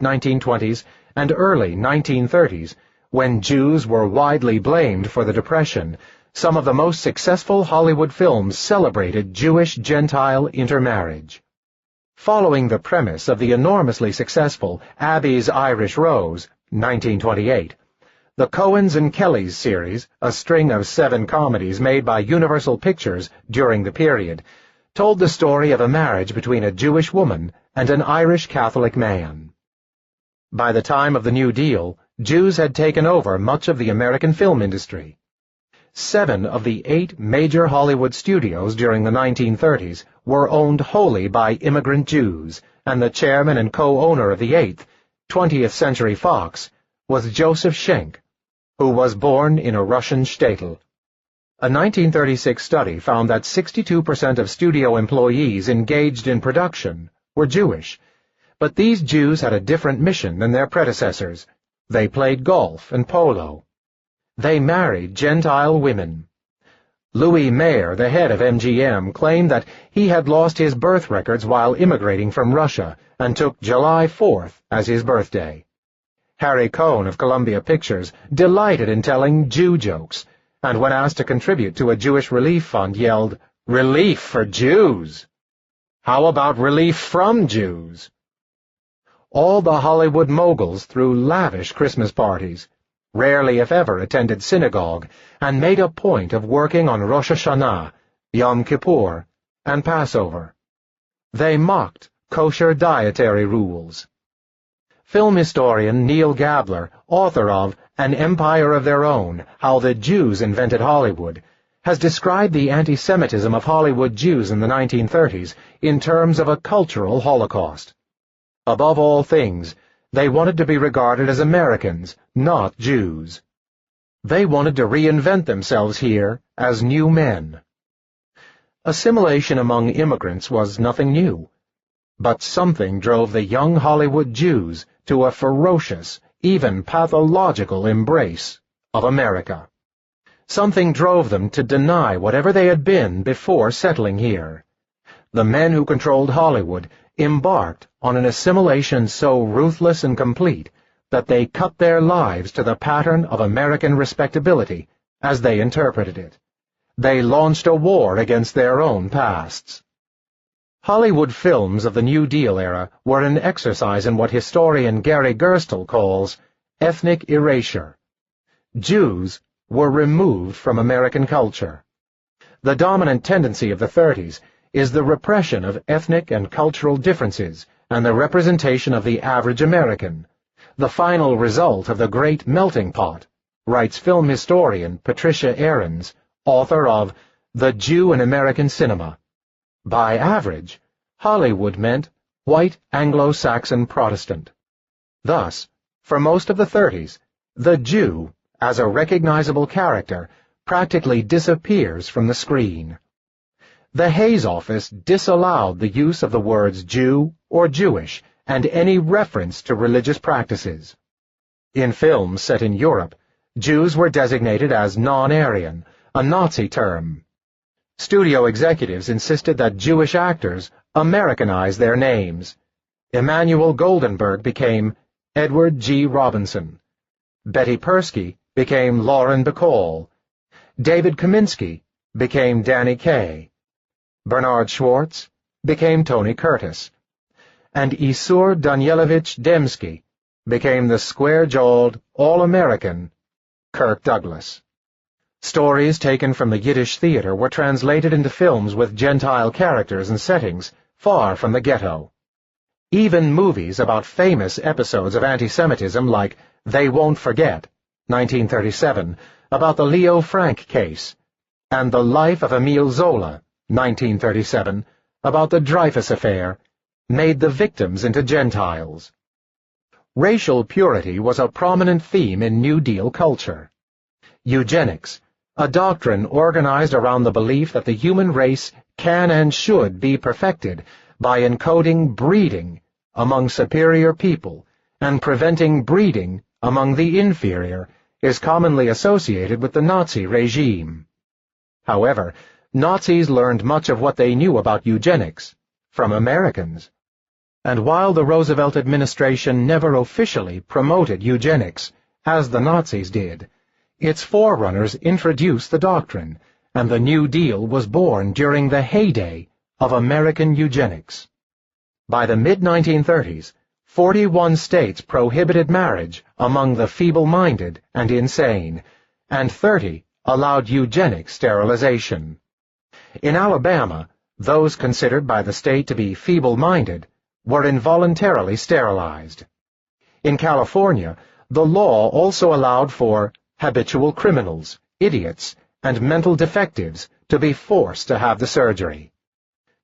1920s, and early 1930s, when Jews were widely blamed for the Depression, some of the most successful Hollywood films celebrated Jewish-Gentile intermarriage. Following the premise of the enormously successful Abby's Irish Rose, 1928, the Coens and Kellys series, a string of 7 comedies made by Universal Pictures during the period, told the story of a marriage between a Jewish woman and an Irish Catholic man. By the time of the New Deal, Jews had taken over much of the American film industry. 7 of the 8 major Hollywood studios during the 1930s were owned wholly by immigrant Jews, and the chairman and co-owner of the 8th, 20th Century Fox, was Joseph Schenck, who was born in a Russian shtetl. A 1936 study found that 62% of studio employees engaged in production were Jewish, but these Jews had a different mission than their predecessors. They played golf and polo. They married Gentile women. Louis Mayer, the head of MGM, claimed that he had lost his birth records while immigrating from Russia and took July 4th as his birthday. Harry Cohn of Columbia Pictures delighted in telling Jew jokes, and when asked to contribute to a Jewish relief fund yelled, "Relief for Jews! How about relief from Jews?" All the Hollywood moguls threw lavish Christmas parties, rarely if ever attended synagogue, and made a point of working on Rosh Hashanah, Yom Kippur, and Passover. They mocked kosher dietary rules. Film historian Neil Gabler, author of An Empire of Their Own, How the Jews Invented Hollywood, has described the anti-Semitism of Hollywood Jews in the 1930s in terms of a cultural holocaust. Above all things, they wanted to be regarded as Americans, not Jews. They wanted to reinvent themselves here as new men. Assimilation among immigrants was nothing new, but something drove the young Hollywood Jews to a ferocious, even pathological embrace of America. Something drove them to deny whatever they had been before settling here. The men who controlled Hollywood embarked on an assimilation so ruthless and complete that they cut their lives to the pattern of American respectability as they interpreted it. They launched a war against their own pasts. Hollywood films of the New Deal era were an exercise in what historian Gary Gerstle calls ethnic erasure. Jews were removed from American culture. The dominant tendency of the 30s is the repression of ethnic and cultural differences and the representation of the average American, the final result of the great melting pot, writes film historian Patricia Ahrens, author of The Jew in American Cinema. By average, Hollywood meant white Anglo-Saxon Protestant. Thus, for most of the 30s, the Jew, as a recognizable character, practically disappears from the screen. The Hays Office disallowed the use of the words Jew or Jewish and any reference to religious practices. In films set in Europe, Jews were designated as non-Aryan, a Nazi term. Studio executives insisted that Jewish actors Americanize their names. Emanuel Goldenberg became Edward G. Robinson. Betty Persky became Lauren Bacall. David Kaminsky became Danny Kaye. Bernard Schwartz became Tony Curtis. And Isur Danielevich Dembski became the square-jawed, all-American Kirk Douglas. Stories taken from the Yiddish theater were translated into films with Gentile characters and settings far from the ghetto. Even movies about famous episodes of anti-Semitism like They Won't Forget, 1937, about the Leo Frank case, and The Life of Emile Zola, 1937, about the Dreyfus Affair, made the victims into Gentiles. Racial purity was a prominent theme in New Deal culture. Eugenics, a doctrine organized around the belief that the human race can and should be perfected by encoding breeding among superior people and preventing breeding among the inferior, is commonly associated with the Nazi regime. However, Nazis learned much of what they knew about eugenics from Americans. And while the Roosevelt administration never officially promoted eugenics, as the Nazis did, its forerunners introduced the doctrine, and the New Deal was born during the heyday of American eugenics. By the mid-1930s, 41 states prohibited marriage among the feeble-minded and insane, and 30 allowed eugenic sterilization. In Alabama, those considered by the state to be feeble-minded were involuntarily sterilized. In California, the law also allowed for habitual criminals, idiots, and mental defectives to be forced to have the surgery.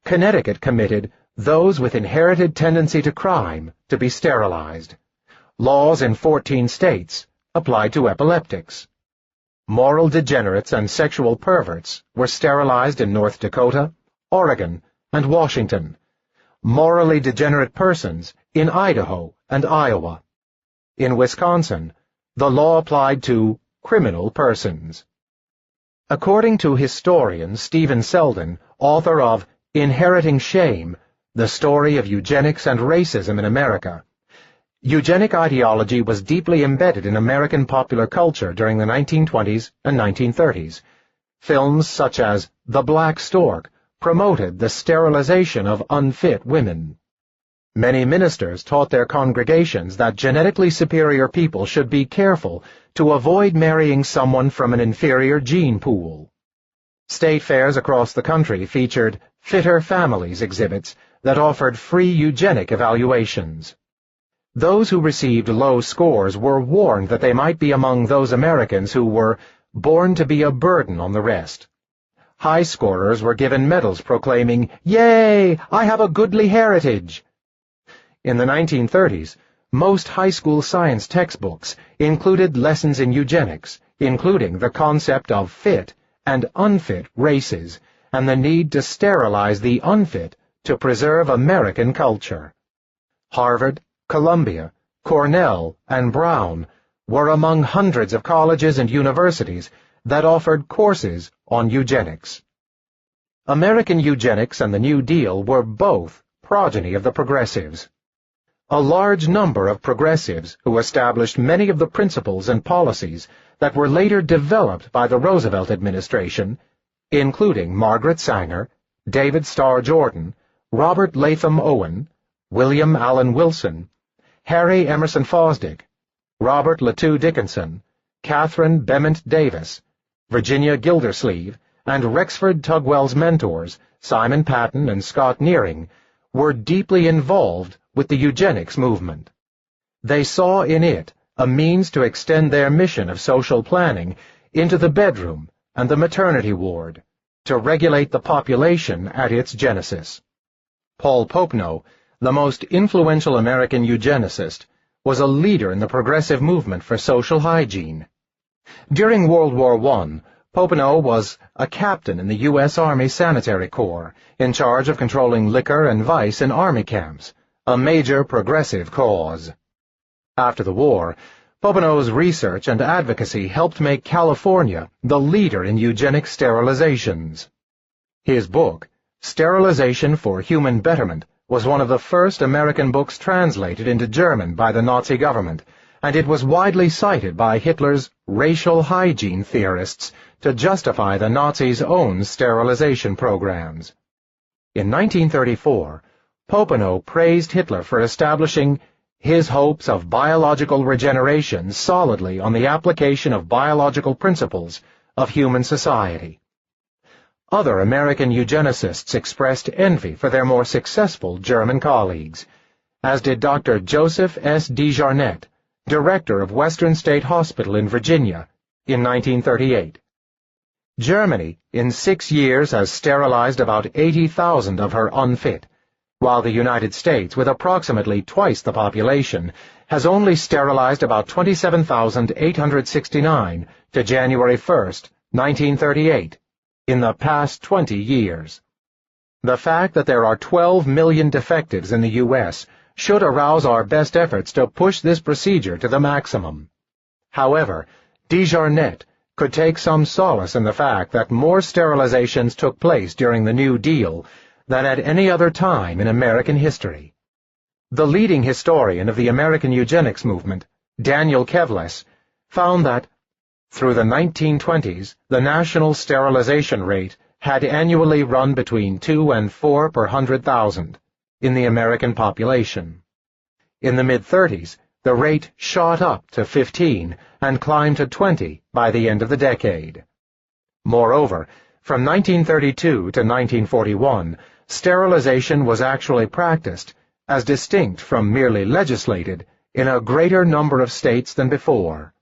Connecticut committed those with inherited tendency to crime to be sterilized. Laws in 14 states applied to epileptics. Moral degenerates and sexual perverts were sterilized in North Dakota, Oregon, and Washington. Morally degenerate persons in Idaho and Iowa. In Wisconsin, the law applied to criminal persons. According to historian Stephen Selden, author of Inheriting Shame, The Story of Eugenics and Racism in America, eugenic ideology was deeply embedded in American popular culture during the 1920s and 1930s. Films such as The Black Stork promoted the sterilization of unfit women. Many ministers taught their congregations that genetically superior people should be careful to avoid marrying someone from an inferior gene pool. State fairs across the country featured Fitter Families exhibits that offered free eugenic evaluations. Those who received low scores were warned that they might be among those Americans who were born to be a burden on the rest. High scorers were given medals proclaiming, "Yay, I have a goodly heritage." In the 1930s, most high school science textbooks included lessons in eugenics, including the concept of fit and unfit races, and the need to sterilize the unfit to preserve American culture. Harvard, Columbia, Cornell, and Brown were among hundreds of colleges and universities that offered courses on eugenics. American eugenics and the New Deal were both progeny of the progressives. A large number of progressives who established many of the principles and policies that were later developed by the Roosevelt administration, including Margaret Sanger, David Starr Jordan, Robert Latham Owen, William Allen Wilson, Harry Emerson Fosdick, Robert Latu Dickinson, Catherine Bement Davis, Virginia Gildersleeve, and Rexford Tugwell's mentors, Simon Patton and Scott Nearing, were deeply involved with the eugenics movement. They saw in it a means to extend their mission of social planning into the bedroom and the maternity ward, to regulate the population at its genesis. Paul Popenoe, the most influential American eugenicist, was a leader in the progressive movement for social hygiene. During World War I, Popenoe was a captain in the U.S. Army Sanitary Corps, in charge of controlling liquor and vice in army camps, a major progressive cause. After the war, Popenoe's research and advocacy helped make California the leader in eugenic sterilizations. His book, Sterilization for Human Betterment, was one of the first American books translated into German by the Nazi government, and it was widely cited by Hitler's racial hygiene theorists to justify the Nazis' own sterilization programs. In 1934, Popenoe praised Hitler for establishing his hopes of biological regeneration solidly on the application of biological principles of human society. Other American eugenicists expressed envy for their more successful German colleagues, as did Dr. Joseph S. DeJarnette, director of Western State Hospital in Virginia, in 1938. Germany, in 6 years, has sterilized about 80,000 of her unfit, while the United States, with approximately twice the population, has only sterilized about 27,869 to January 1, 1938, in the past 20 years. The fact that there are 12 million defectives in the U.S. should arouse our best efforts to push this procedure to the maximum. However, DeJarnette could take some solace in the fact that more sterilizations took place during the New Deal than at any other time in American history. The leading historian of the American eugenics movement, Daniel Kevles, found that, through the 1920s, the national sterilization rate had annually run between 2 and 4 per 100,000 in the American population. In the mid-30s, the rate shot up to 15 and climbed to 20 by the end of the decade. Moreover, from 1932 to 1941, sterilization was actually practiced, as distinct from merely legislated, in a greater number of states than before.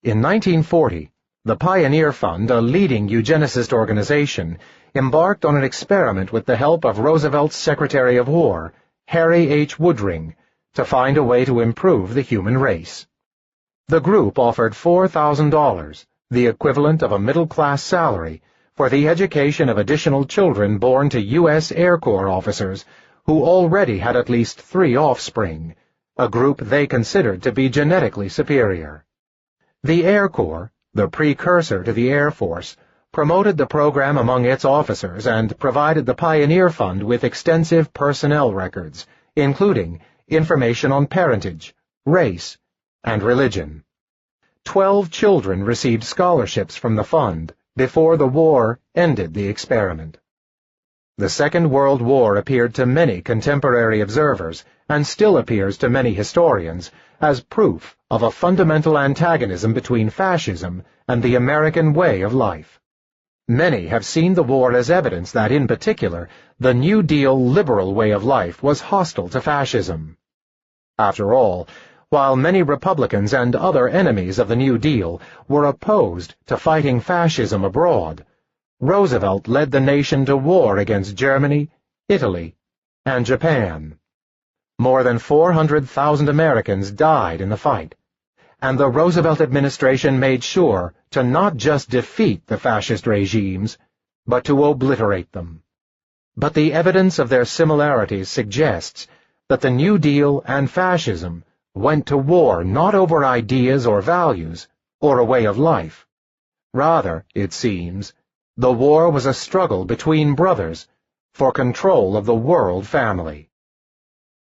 In 1940, the Pioneer Fund, a leading eugenicist organization, embarked on an experiment with the help of Roosevelt's Secretary of War, Harry H. Woodring, to find a way to improve the human race. The group offered $4,000, the equivalent of a middle-class salary, for the education of additional children born to U.S. Air Corps officers who already had at least 3 offspring, a group they considered to be genetically superior. The Air Corps, the precursor to the Air Force, promoted the program among its officers and provided the Pioneer Fund with extensive personnel records, including information on parentage, race, and religion. 12 children received scholarships from the fund before the war ended the experiment. The Second World War appeared to many contemporary observers, and still appears to many historians, as proof of a fundamental antagonism between fascism and the American way of life. Many have seen the war as evidence that, in particular, the New Deal liberal way of life was hostile to fascism. After all, while many Republicans and other enemies of the New Deal were opposed to fighting fascism abroad, Roosevelt led the nation to war against Germany, Italy, and Japan. More than 400,000 Americans died in the fight, and the Roosevelt administration made sure to not just defeat the fascist regimes, but to obliterate them. But the evidence of their similarities suggests that the New Deal and fascism went to war not over ideas or values, or a way of life. Rather, it seems, the war was a struggle between brothers for control of the world family.